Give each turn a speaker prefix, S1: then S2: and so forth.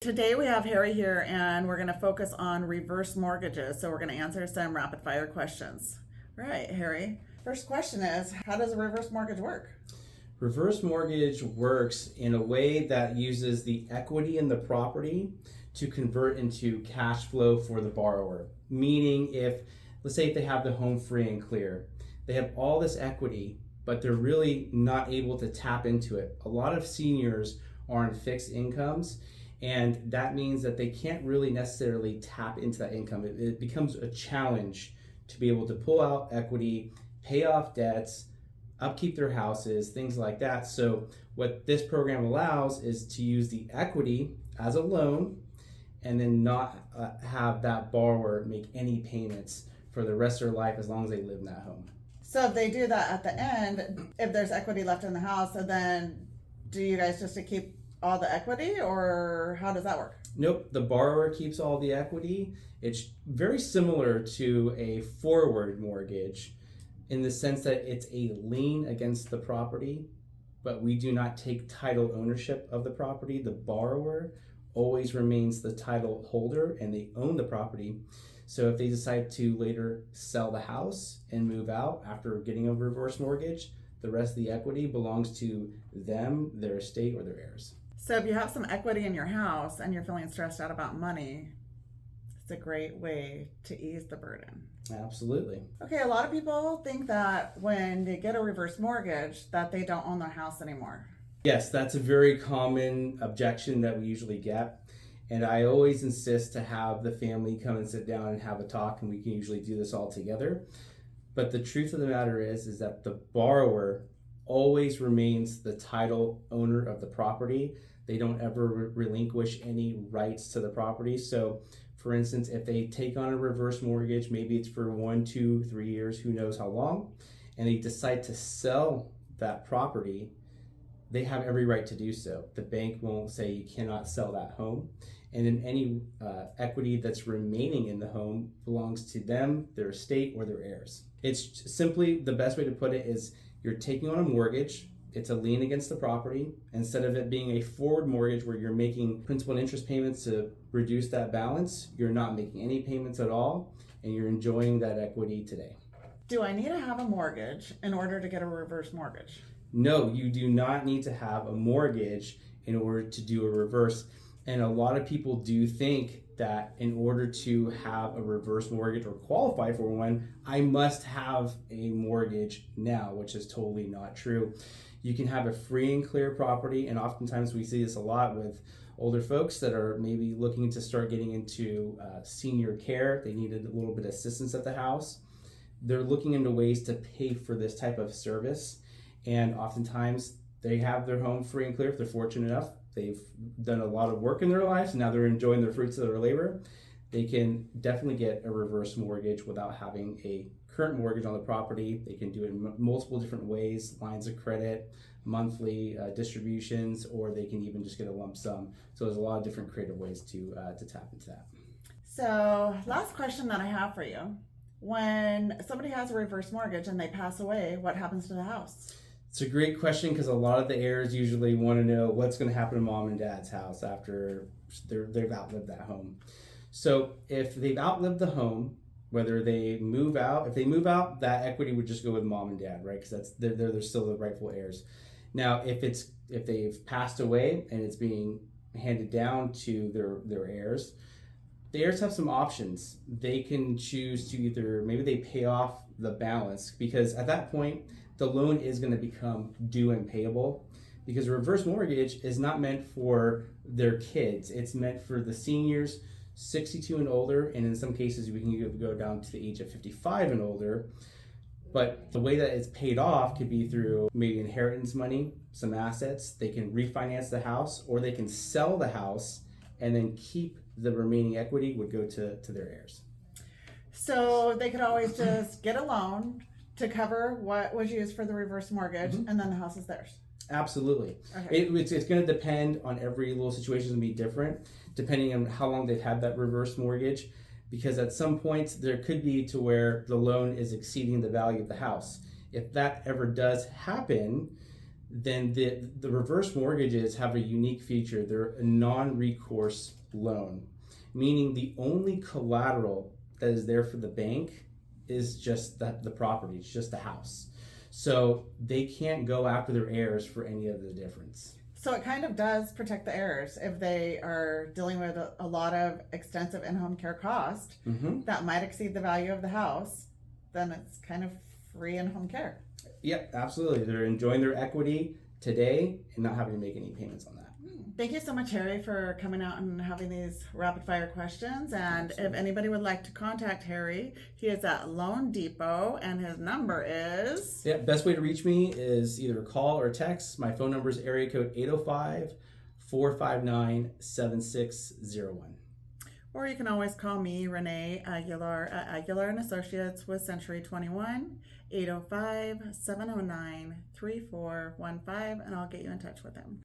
S1: Today we have Harry here and we're going to focus on reverse mortgages. So we're going to answer some rapid fire questions. Right, Harry. First question is, how does a reverse mortgage work?
S2: Reverse mortgage works in a way that uses the equity in the property to convert into cash flow for the borrower. Meaning let's say if they have the home free and clear, they have all this equity, but they're really not able to tap into it. A lot of seniors are on fixed incomes, and that means that they can't really necessarily tap into that income. It becomes a challenge to be able to pull out equity, pay off debts, upkeep their houses, things like that. So what this program allows is to use the equity as a loan and then not have that borrower make any payments for the rest of their life as long as they live in that home.
S1: So if they do that at the end, if there's equity left in the house, and then do you guys just keep all the equity, or how does that work?
S2: Nope, the borrower keeps all the equity. It's very similar to a forward mortgage in the sense that it's a lien against the property, but we do not take title ownership of the property. The borrower always remains the title holder and they own the property. So if they decide to later sell the house and move out after getting a reverse mortgage, the rest of the equity belongs to them, their estate, or their heirs.
S1: So if you have some equity in your house and you're feeling stressed out about money, it's a great way to ease the burden.
S2: Absolutely.
S1: Okay, a lot of people think that when they get a reverse mortgage that they don't own their house anymore.
S2: Yes, that's a very common objection that we usually get. And I always insist to have the family come and sit down and have a talk, and we can usually do this all together. But the truth of the matter is that the borrower always remains the title owner of the property. They don't ever relinquish any rights to the property. So for instance, if they take on a reverse mortgage, maybe it's for 1, 2, 3 years, who knows how long, and they decide to sell that property, they have every right to do so. The bank won't say you cannot sell that home. And then any equity that's remaining in the home belongs to them, their estate, or their heirs. It's simply, the best way to put it is, you're taking on a mortgage. It's a lien against the property. Instead of it being a forward mortgage where you're making principal and interest payments to reduce that balance, you're not making any payments at all, and you're enjoying that equity today.
S1: Do I need to have a mortgage in order to get a reverse mortgage?
S2: No, you do not need to have a mortgage in order to do a reverse. And a lot of people do think that in order to have a reverse mortgage or qualify for one, I must have a mortgage now, which is totally not true. You can have a free and clear property, and oftentimes we see this a lot with older folks that are maybe looking to start getting into senior care. They needed a little bit of assistance at the house. They're looking into ways to pay for this type of service, and oftentimes they have their home free and clear if they're fortunate enough. They've done a lot of work in their lives, and now they're enjoying the fruits of their labor. They can definitely get a reverse mortgage without having a current mortgage on the property. They can do it in multiple different ways, lines of credit, monthly distributions, or they can even just get a lump sum. So there's a lot of different creative ways to tap into that.
S1: So last question that I have for you. When somebody has a reverse mortgage and they pass away, what happens to the house?
S2: It's a great question because a lot of the heirs usually want to know what's going to happen to mom and dad's house after they've outlived that home. So if they've outlived the home, whether they move out, if they move out, that equity would just go with mom and dad, right? Because they're still the rightful heirs. Now, if they've passed away and it's being handed down to their heirs, the heirs have some options. They can choose to either, maybe they pay off the balance, because at that point, the loan is going to become due and payable, because a reverse mortgage is not meant for their kids. It's meant for the seniors 62 and older, and in some cases we can go down to the age of 55 and older. But the way that it's paid off could be through maybe inheritance money, some assets. They can refinance the house, or they can sell the house and then keep the remaining equity, would go to their heirs.
S1: So they could always just get a loan to cover what was used for the reverse mortgage, and then the house is theirs.
S2: Absolutely.
S1: Okay.
S2: It's going to depend on every little situation, and be different depending on how long they've had that reverse mortgage, because at some points there could be to where the loan is exceeding the value of the house. If that ever does happen, then the reverse mortgages have a unique feature. They're a non-recourse loan, meaning the only collateral that is there for the bank is just the property, it's just the house. So they can't go after their heirs for any of the difference.
S1: So it kind of does protect the heirs if they are dealing with a lot of extensive in-home care cost that might exceed the value of the house, then it's kind of free in-home care.
S2: Yep, absolutely. They're enjoying their equity today and not having to make any payments on that.
S1: Thank you so much, Harry, for coming out and having these rapid fire questions. And if anybody would like to contact Harry, he is at Loan Depot and his number is...
S2: Yeah, best way to reach me is either a call or text. My phone number is area code 805-459-7601.
S1: Or you can always call me, Rané Aguilar, at Aguilar & Associates with Century 21, 805-709-3415, and I'll get you in touch with him.